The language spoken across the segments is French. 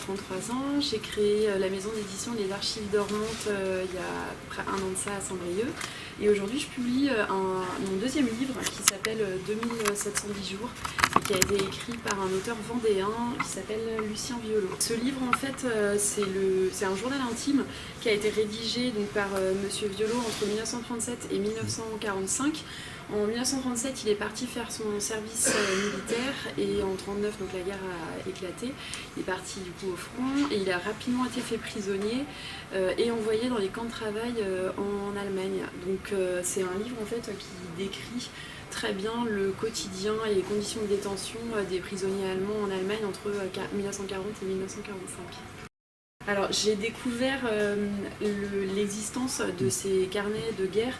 33 ans. J'ai créé la maison d'édition Les Archives Dormantes il y a près d'un an de ça à Saint-Brieuc. Et aujourd'hui, je publie mon deuxième livre qui s'appelle 2710 jours et qui a été écrit par un auteur vendéen qui s'appelle Lucien Violot. Ce livre, en fait, c'est un journal intime qui a été rédigé donc, par Monsieur Violot entre 1937 et 1945. En 1937, il est parti faire son service militaire et en 1939, donc la guerre a éclaté. Il est parti du coup au front et il a rapidement été fait prisonnier et envoyé dans les camps de travail en Allemagne. Donc c'est un livre en fait qui décrit très bien le quotidien et les conditions de détention des prisonniers allemands en Allemagne entre 1940 et 1945. Alors j'ai découvert l'existence de ces carnets de guerre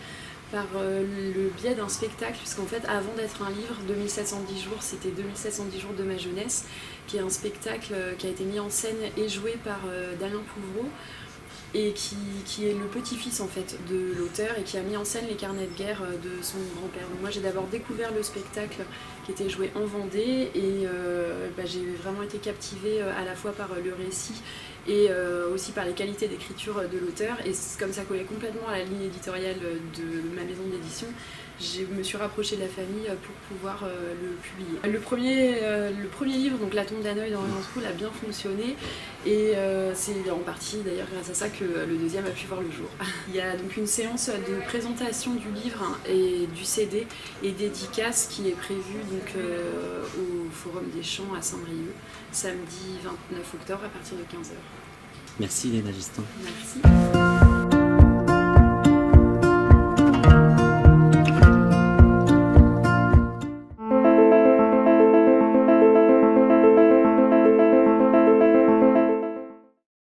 par le biais d'un spectacle, puisqu'en fait avant d'être un livre, 2710 jours, c'était 2710 jours de ma jeunesse, qui est un spectacle qui a été mis en scène et joué par d'Alain Pouvreau, et qui est le petit-fils en fait de l'auteur et qui a mis en scène les carnets de guerre de son grand-père. Donc moi j'ai d'abord découvert le spectacle qui était joué en Vendée et j'ai vraiment été captivée à la fois par le récit et aussi par les qualités d'écriture de l'auteur, et comme ça collait complètement à la ligne éditoriale de ma maison d'édition, je me suis rapprochée de la famille pour pouvoir le publier. Le premier livre, donc La tombe d'Hanoï dans School, a bien fonctionné et c'est en partie d'ailleurs grâce à ça que le deuxième a pu voir le jour. Il y a donc une séance de présentation du livre et du CD et dédicace qui est prévue donc, au Forum des Champs à Saint-Brieuc, samedi 29 octobre à partir de 15 h. Merci Léna Justin. Merci.